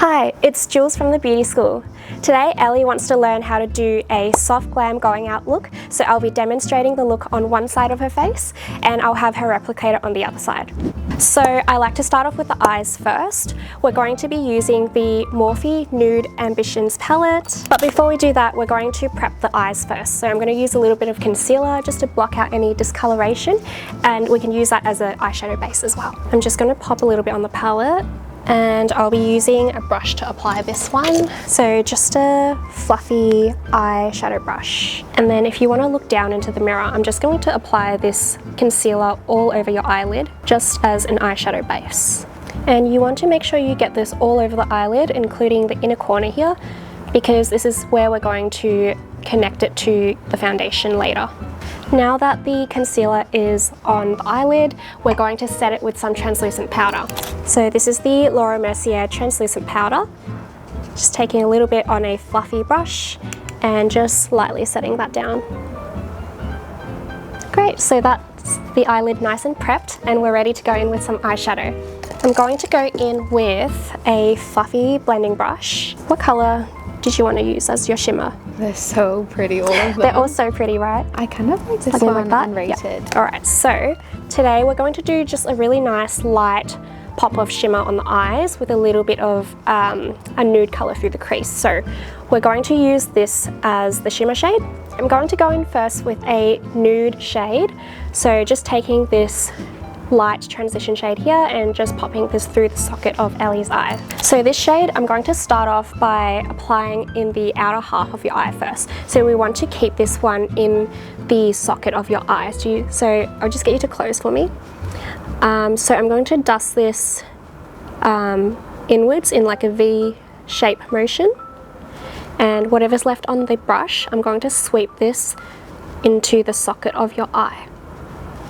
Hi, it's Jules from the beauty school. Today Ellie wants to learn how to do a soft glam going out look, so I'll be demonstrating the look on one side of her face and I'll have her replicate it on the other side. So I like to start off with the eyes first. We're going to be using the Morphe Nude Ambitions palette, but before we do that we're going to prep the eyes first. So I'm going to use a little bit of concealer just to block out any discoloration, and we can use that as an eyeshadow base as well. I'm just going to pop a little bit on the palette, and I'll be using a brush to apply this one. So just a fluffy eyeshadow brush. And then if you want to look down into the mirror, I'm just going to apply this concealer all over your eyelid, just as an eyeshadow base. And you want to make sure you get this all over the eyelid, including the inner corner here, because this is where we're going to connect it to the foundation later. Now that the concealer is on the eyelid, we're going to set it with some translucent powder. So this is the Laura Mercier translucent powder. Just taking a little bit on a fluffy brush and just lightly setting that down. Great, so that's the eyelid nice and prepped, and we're ready to go in with some eyeshadow. I'm going to go in with a fluffy blending brush. What color did you want to use as your shimmer? They're so pretty, all of them. They're all so pretty, right? I kind of like this one unrated. Yeah. Alright, so today we're going to do just a really nice light pop of shimmer on the eyes with a little bit of a nude color through the crease. So we're going to use this as the shimmer shade. I'm going to go in first with a nude shade. So just taking this light transition shade here and just popping this through the socket of Ellie's eye. So this shade I'm going to start off by applying in the outer half of your eye first. So we want to keep this one in the socket of your eye. So I'll just get you to close for me. So I'm going to dust this inwards in like a V shape motion, and whatever's left on the brush I'm going to sweep this into the socket of your eye.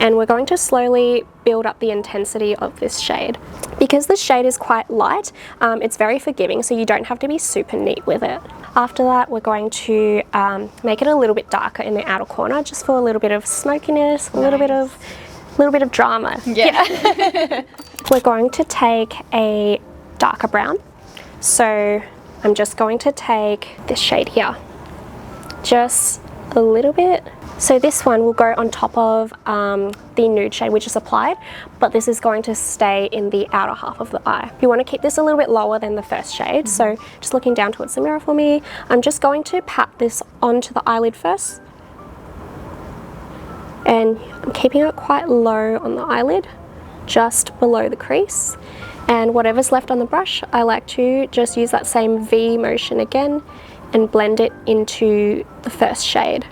And we're going to slowly build up the intensity of this shade. Because this shade is quite light, it's very forgiving, so you don't have to be super neat with it. After that, we're going to make it a little bit darker in the outer corner, just for a little bit of smokiness, a little bit of drama. Yeah. We're going to take a darker brown. So I'm just going to take this shade here, just a little bit. So this one will go on top of the nude shade we just applied, but this is going to stay in the outer half of the eye. You want to keep this a little bit lower than the first shade, so just looking down towards the mirror for me, I'm just going to pat this onto the eyelid first. And I'm keeping it quite low on the eyelid, just below the crease. And whatever's left on the brush, I like to just use that same V motion again and blend it into the first shade.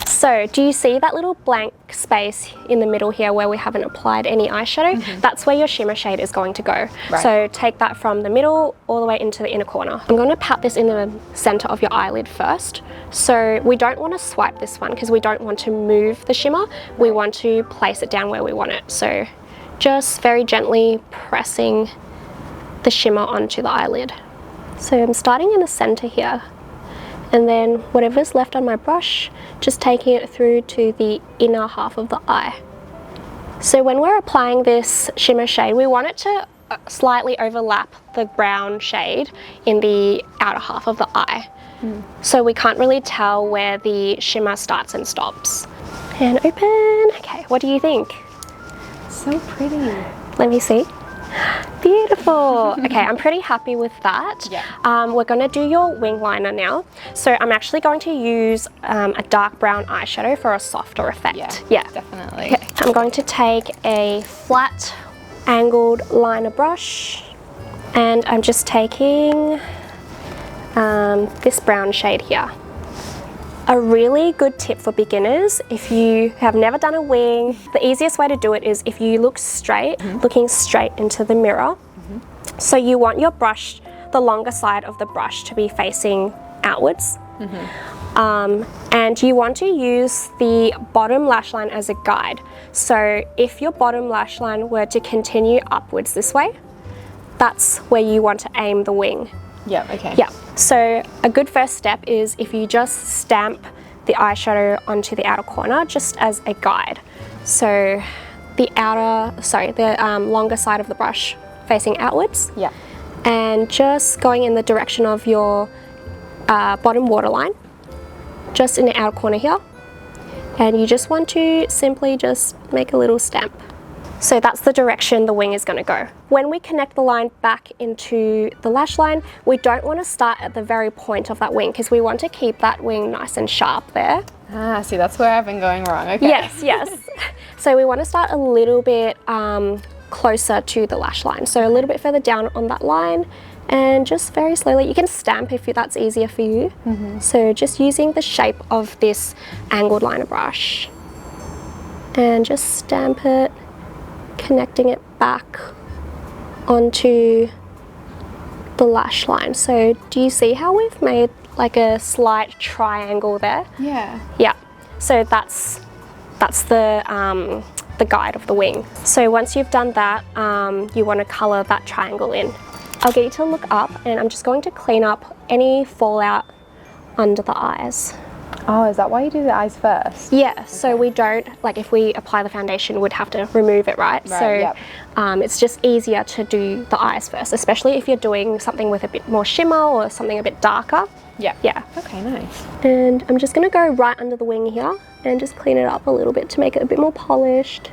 So do you see that little blank space in the middle here where we haven't applied any eyeshadow? That's where your shimmer shade is going to go. Right. So take that from the middle all the way into the inner corner. I'm going to pat this in the center of your eyelid first. So we don't want to swipe this one because we don't want to move the shimmer. We want to place it down where we want it. So just very gently pressing the shimmer onto the eyelid. So I'm starting in the center here. And then whatever's left on my brush, just taking it through to the inner half of the eye. So when we're applying this shimmer shade, we want it to slightly overlap the brown shade in the outer half of the eye. So we can't really tell where the shimmer starts and stops. And open. Okay, what do you think? So pretty. Let me see. Beautiful. Okay, I'm pretty happy with that. Yeah. We're going to do your wing liner now. So I'm actually going to use a dark brown eyeshadow for a softer effect. Yeah, definitely. Okay. I'm going to take a flat angled liner brush, and I'm just taking this brown shade here. A really good tip for beginners, if you have never done a wing, the easiest way to do it is if you look straight, looking straight into the mirror. So you want your brush, the longer side of the brush, to be facing outwards. And you want to use the bottom lash line as a guide. So if your bottom lash line were to continue upwards this way, that's where you want to aim the wing. Yeah, okay. Yeah, so a good first step is if you just stamp the eyeshadow onto the outer corner just as a guide. So the longer side of the brush facing outwards. Yeah. and just going in the direction of your bottom waterline, just in the outer corner here. And you just want to simply just make a little stamp. So that's the direction the wing is going to go. When we connect the line back into the lash line, we don't want to start at the very point of that wing because we want to keep that wing nice and sharp there. Ah, see, that's where I've been going wrong. Okay. Yes, yes. So we want to start a little bit closer to the lash line. So a little bit further down on that line, and just very slowly. You can stamp if that's easier for you. So just using the shape of this angled liner brush and just stamp it, connecting it back onto the lash line. So do you see how we've made like a slight triangle there? Yeah. Yeah. So that's the guide of the wing. So once you've done that, you want to color that triangle in. I'll get you to look up, and I'm just going to clean up any fallout under the eyes. Oh, is that why you do the eyes first? Yeah, so we don't, like if we apply the foundation, we'd have to remove it, right? So yep. It's just easier to do the eyes first, especially if you're doing something with a bit more shimmer or something a bit darker. Yeah. Yeah. Okay, nice. And I'm just gonna go right under the wing here and just clean it up a little bit to make it a bit more polished.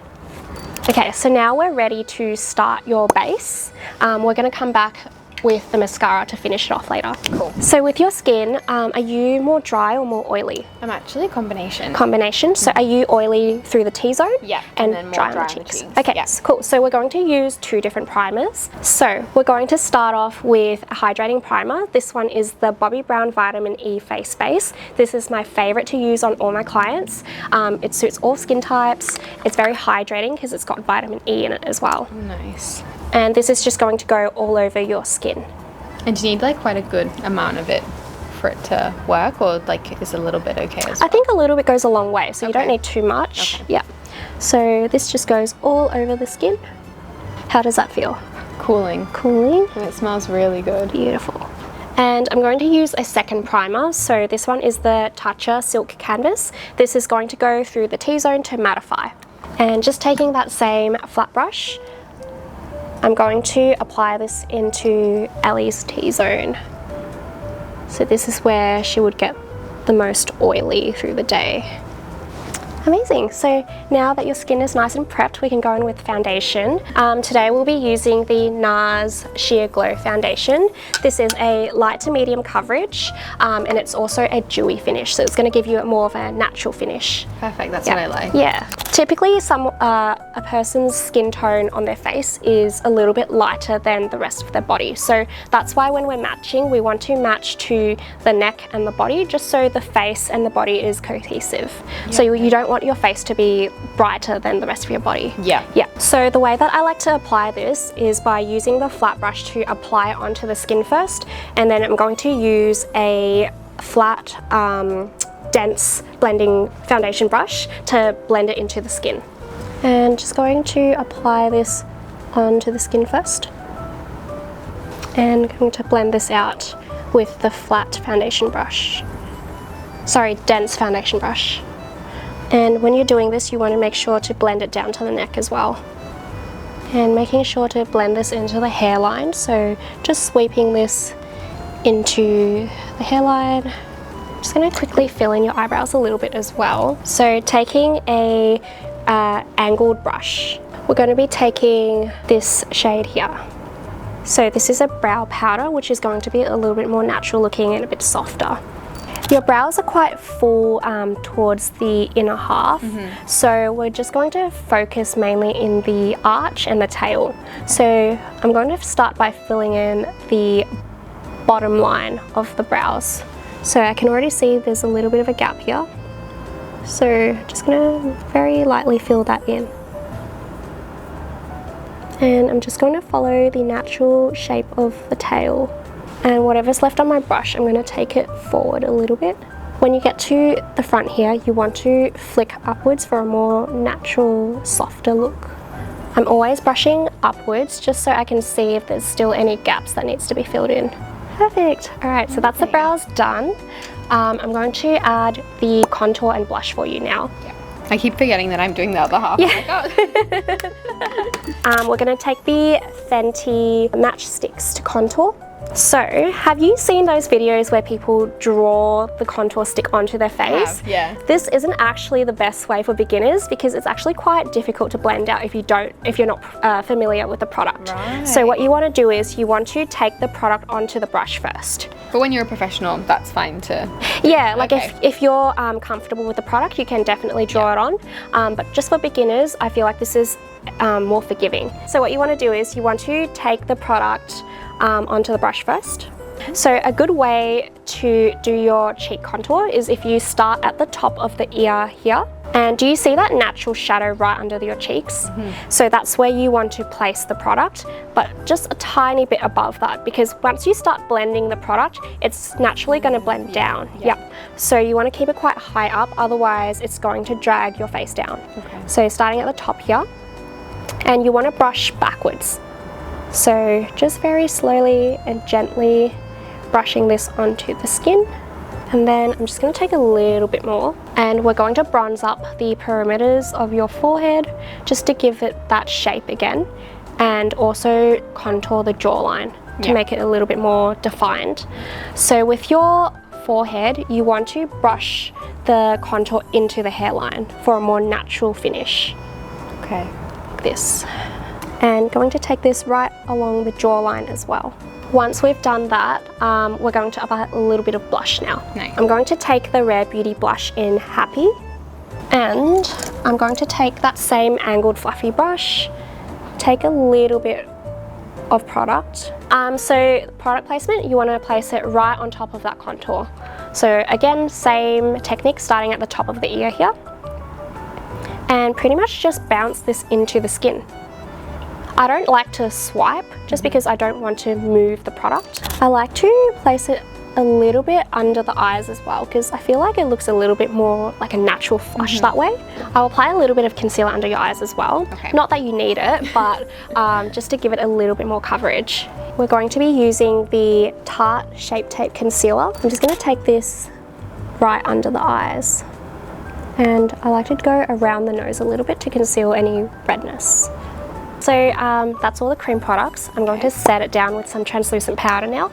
Okay, so now we're ready to start your base. We're gonna come back with the mascara to finish it off later. Cool. So with your skin, are you more dry or more oily? I'm actually a combination. Combination. So are you oily through the T-zone? Yeah, and then more dry on dry the on the cheeks. cheeks. Okay, Yeah. cool. So we're going to use 2 different primers. So we're going to start off with a hydrating primer. This one is the Bobbi Brown Vitamin E Face Base. This is my favorite to use on all my clients. It suits all skin types. It's very hydrating because it's got vitamin E in it as well. Nice. And this is just going to go all over your skin. And do you need like quite a good amount of it for it to work, or like is a little bit okay as well? I think a little bit goes a long way, so you don't Okay. need too much. Okay. Yeah. So this just goes all over the skin. How does that feel? Cooling. Cooling. And it smells really good. Beautiful. And I'm going to use a second primer. So this one is the Tatcha Silk Canvas. This is going to go through the T-zone to mattify. And just taking that same flat brush, I'm going to apply this into Ellie's T-zone. So this is where she would get the most oily through the day. Amazing. So now that your skin is nice and prepped, we can go in with foundation. Today we'll be using the NARS Sheer Glow Foundation. This is a light to medium coverage, and it's also a dewy finish, so it's going to give you more of a natural finish. Perfect, that's what I like. Yeah. Typically a person's skin tone on their face is a little bit lighter than the rest of their body. So that's why when we're matching, we want to match to the neck and the body, just so the face and the body is cohesive. Yep. So you don't want your face to be brighter than the rest of your body. Yeah. Yeah. So the way that I like to apply this is by using the flat brush to apply it onto the skin first, and then I'm going to use a flat, dense blending foundation brush to blend it into the skin. And just going to apply this onto the skin first. And going to blend this out with the flat foundation brush. Sorry, dense foundation brush. And when you're doing this, you want to make sure to blend it down to the neck as well. And making sure to blend this into the hairline. So just sweeping this into the hairline. Just going to quickly fill in your eyebrows a little bit as well. So taking a angled brush, we're going to be taking this shade here. So this is a brow powder, which is going to be a little bit more natural looking and a bit softer. Your brows are quite full towards the inner half, so we're just going to focus mainly in the arch and the tail. So I'm going to start by filling in the bottom line of the brows. So I can already see there's a little bit of a gap here. So just going to very lightly fill that in. And I'm just going to follow the natural shape of the tail. And whatever's left on my brush, I'm going to take it forward a little bit. When you get to the front here, you want to flick upwards for a more natural, softer look. I'm always brushing upwards just so I can see if there's still any gaps that needs to be filled in. Perfect. All right, so that's the brows done. I'm going to add the contour and blush for you now. I keep forgetting that I'm doing the other half. Yeah. We're going to take the Fenty matchsticks to contour. So, have you seen those videos where people draw the contour stick onto their face? Yeah. This isn't actually the best way for beginners because it's actually quite difficult to blend out if you're not familiar with the product. Right. So what you want to do is you want to take the product onto the brush first. But when you're a professional, that's fine to... Yeah, like Okay. if you're comfortable with the product, you can definitely draw it on. But just for beginners, I feel like this is more forgiving. So what you want to do is you want to take the product onto the brush first. So a good way to do your cheek contour is if you start at the top of the ear here. And do you see that natural shadow right under your cheeks? So that's where you want to place the product, but just a tiny bit above that, because once you start blending the product, it's naturally going to blend down. Yep. So you want to keep it quite high up, otherwise it's going to drag your face down. Okay. So starting at the top here, and you want to brush backwards. So just very slowly and gently brushing this onto the skin. And then I'm just going to take a little bit more, and we're going to bronze up the perimeters of your forehead just to give it that shape again, and also contour the jawline to make it a little bit more defined. So with your forehead, you want to brush the contour into the hairline for a more natural finish. Okay. Like this. And going to take this right along the jawline as well. Once we've done that, we're going to apply a little bit of blush now. Nice. I'm going to take the Rare Beauty blush in Happy, and I'm going to take that same angled fluffy brush, take a little bit of product. So product placement, you want to place it right on top of that contour. So again, same technique, starting at the top of the ear here, and pretty much just bounce this into the skin. I don't like to swipe just because I don't want to move the product. I like to place it a little bit under the eyes as well, because I feel like it looks a little bit more like a natural flush that way. I'll apply a little bit of concealer under your eyes as well. Okay. Not that you need it, but just to give it a little bit more coverage. We're going to be using the Tarte Shape Tape Concealer. I'm just going to take this right under the eyes, and I like to go around the nose a little bit to conceal any redness. So that's all the cream products. I'm going to set it down with some translucent powder now.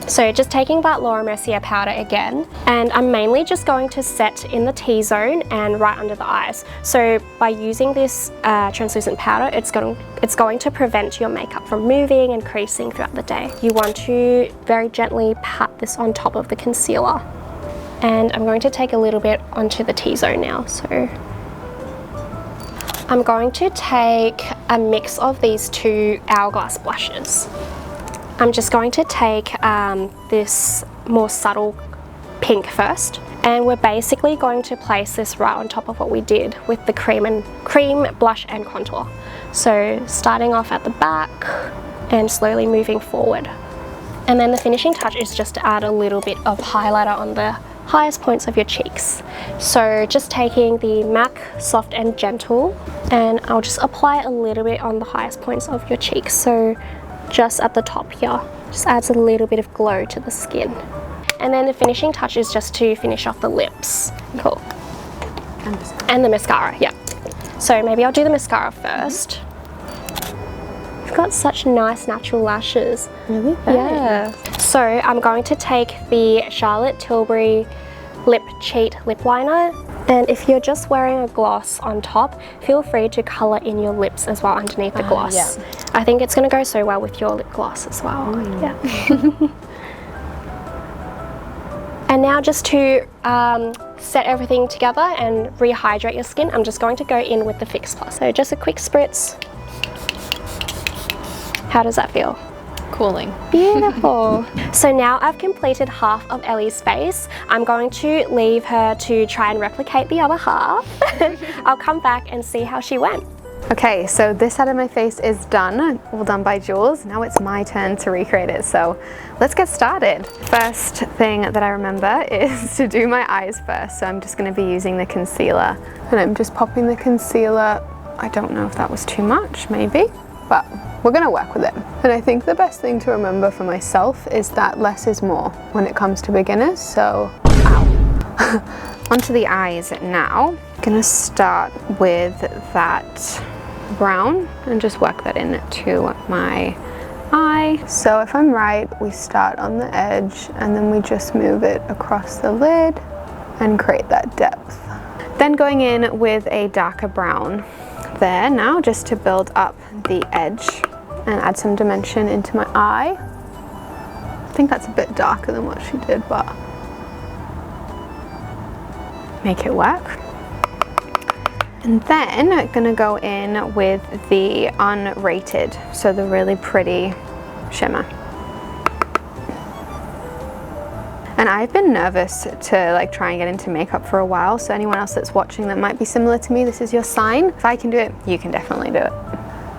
So just taking that Laura Mercier powder again, and I'm mainly just going to set in the T-zone and right under the eyes. So by using this translucent powder, it's going to prevent your makeup from moving and creasing throughout the day. You want to very gently pat this on top of the concealer. And I'm going to take a little bit onto the T-zone now. So I'm going to take a mix of these two Hourglass blushes. I'm just going to take this more subtle pink first, and we're basically going to place this right on top of what we did with the cream blush and contour. So starting off at the back and slowly moving forward. And then the finishing touch is just to add a little bit of highlighter on the highest points of your cheeks. So just taking the MAC Soft and Gentle, and I'll just apply a little bit on the highest points of your cheeks. So just at the top here, just adds a little bit of glow to the skin. And then the finishing touch is just to finish off the lips. Cool. And the mascara, yeah. So maybe I'll do the mascara first. You've got such nice natural lashes. Really? Yeah. So I'm going to take the Charlotte Tilbury Lip Cheat Lip Liner. And if you're just wearing a gloss on top, feel free to colour in your lips as well underneath the gloss. Yeah. I think it's going to go so well with your lip gloss as well. Yeah. And now just to set everything together and rehydrate your skin, I'm just going to go in with the Fix Plus. So just a quick spritz. How does that feel? Cooling. Beautiful. So now I've completed half of Ellie's face. I'm going to leave her to try and replicate the other half. I'll come back and see how she went. Okay, so this side of my face is done, all done by Julz. Now it's my turn to recreate it, so let's get started. First thing that I remember is to do my eyes first, so I'm just going to be using the concealer. And I'm just popping the concealer. I don't know if that was too much, maybe, but we're going to work with it. And I think the best thing to remember for myself is that less is more when it comes to beginners, so ow. Onto the eyes now. I'm gonna start with that brown and just work that into my eye. So if I'm right, we start on the edge and then we just move it across the lid and create that depth. Then going in with a darker brown there now, just to build up the edge and add some dimension into my eye. I think that's a bit darker than what she did, but make it work. And then I'm gonna go in with the unrated, so the really pretty shimmer. And I've been nervous to like try and get into makeup for a while, so anyone else that's watching that might be similar to me, this is your sign. If I can do it, you can definitely do it.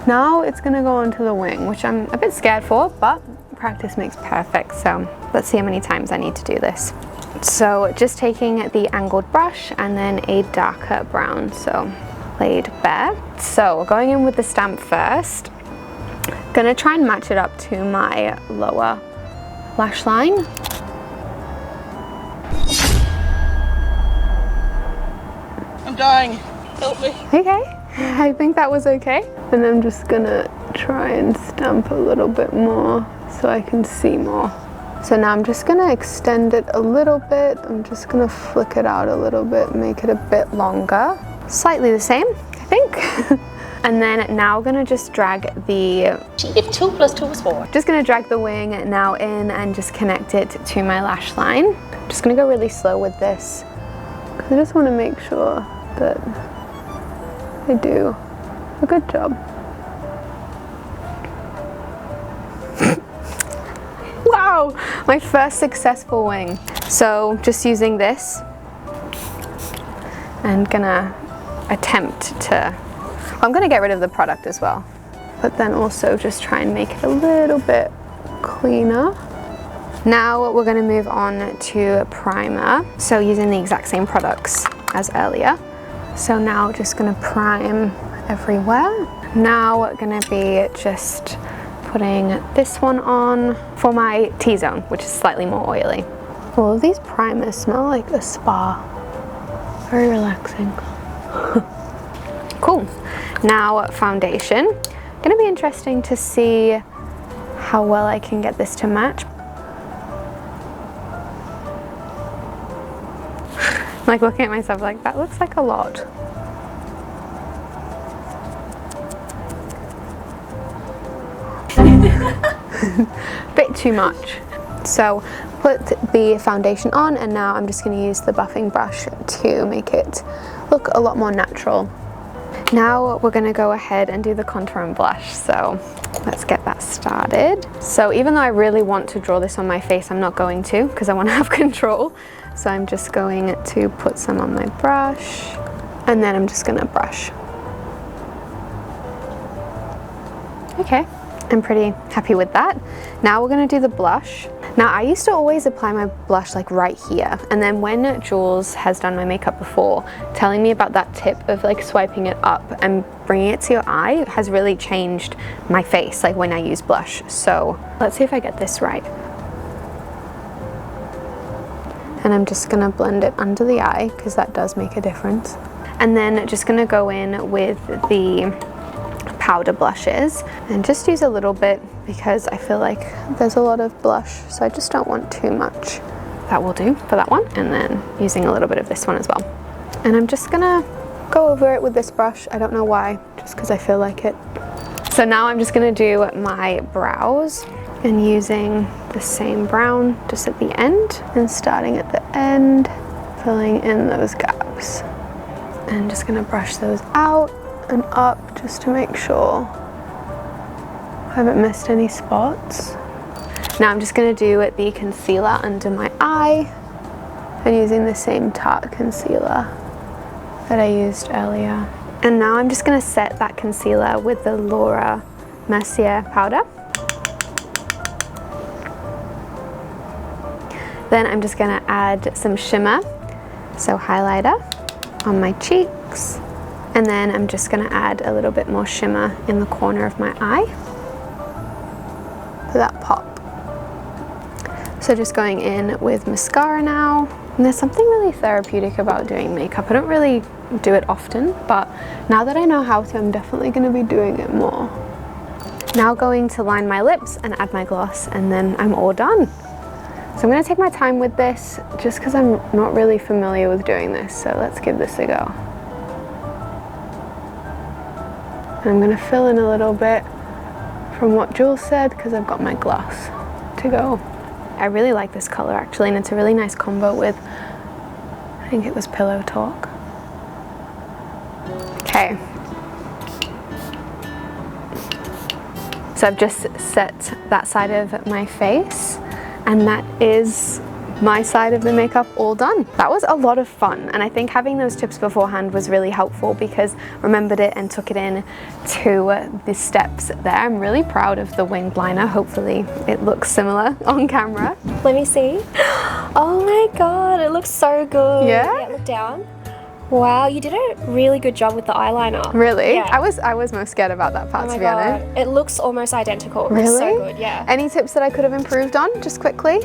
Now it's gonna go onto the wing, which I'm a bit scared for, but practice makes perfect, so let's see how many times I need to do this. So just taking the angled brush and then a darker brown, so laid bare. So going in with the stamp first, gonna try and match it up to my lower lash line. I'm dying, help me. Okay, I think that was okay. And I'm just gonna try and stamp a little bit more so I can see more. So now I'm just gonna extend it a little bit. I'm just gonna flick it out a little bit, make it a bit longer. Slightly the same, I think. And then now gonna just drag the... If 2 + 2 is 4. Just gonna drag the wing now in and just connect it to my lash line. I'm just gonna go really slow with this, because I just wanna make sure that I do a good job. Wow, my first successful wing. So just using this and gonna attempt to, I'm gonna get rid of the product as well, but then also just try and make it a little bit cleaner. Now we're gonna move on to primer. So using the exact same products as earlier. So now just gonna prime everywhere. Now we're gonna be just putting this one on for my T-zone, which is slightly more oily. All of these primers smell like a spa. Very relaxing. Cool. Now foundation. Gonna be interesting to see how well I can get this to match. Like looking at myself like, that looks like a lot. Bit too much. So put the foundation on, and now I'm just going to use the buffing brush to make it look a lot more natural. Now we're going to go ahead and do the contour and blush, so let's get that started. So even though I really want to draw this on my face, I'm not going to, because I want to have control. So I'm just going to put some on my brush, and then I'm just going to brush. Okay. I'm pretty happy with that. Now we're gonna do the blush. Now I used to always apply my blush like right here, and then when Julz has done my makeup before, telling me about that tip of like swiping it up and bringing it to your eye has really changed my face, like when I use blush. So let's see if I get this right. And I'm just gonna blend it under the eye, because that does make a difference. And then just gonna go in with the powder blushes and just use a little bit, because I feel like there's a lot of blush, so I just don't want too much. That will do for that one. And then using a little bit of this one as well. And I'm just gonna go over it with this brush. I don't know why, just because I feel like it. So now I'm just gonna do my brows, and using the same brown just at the end, and starting at the end, filling in those gaps. And just gonna brush those out and up just to make sure I haven't missed any spots. Now I'm just going to do the concealer under my eye, and using the same Tarte concealer that I used earlier. And now I'm just going to set that concealer with the Laura Mercier powder. Then I'm just going to add some shimmer, so highlighter on my cheeks. And then I'm just going to add a little bit more shimmer in the corner of my eye for that pop. So just going in with mascara now. And there's something really therapeutic about doing makeup. I don't really do it often, but now that I know how to, I'm definitely going to be doing it more. Now going to line my lips and add my gloss, and then I'm all done. So I'm going to take my time with this just because I'm not really familiar with doing this. So let's give this a go. And I'm going to fill in a little bit from what Jules said because I've got my gloss to go. I really like this color actually, and it's a really nice combo with, I think it was Pillow Talk. Okay. So I've just set that side of my face, and that is my side of the makeup all done. That was a lot of fun, and I think having those tips beforehand was really helpful because I remembered it and took it in to the steps there. I'm really proud of the winged liner. Hopefully it looks similar on camera. Let me see. Oh my god, it looks so good. Yeah? Yeah, look down. Wow, you did a really good job with the eyeliner. Really? Yeah. I was most scared about that part, Oh my to be honest. god, it looks almost identical. It Really? looks so good, yeah. Any tips that I could have improved on, just quickly?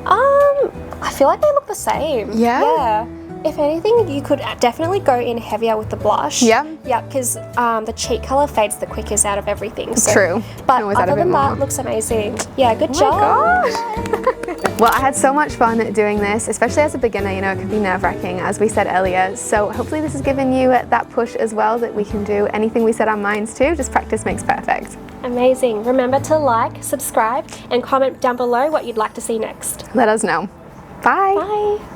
I feel like they look the same. Yeah? Yeah. If anything, you could definitely go in heavier with the blush. Yeah? Yeah, because the cheek color fades the quickest out of everything. So. True. But Always add a other bit than that, more. looks amazing. Yeah, good Oh my job. Well, I had so much fun doing this, especially as a beginner. You know, it can be nerve-wracking, as we said earlier. So hopefully this has given you that push as well, that we can do anything we set our minds to. Just practice makes perfect. Amazing. Remember to like, subscribe, and comment down below what you'd like to see next. Let us know. Bye. Bye.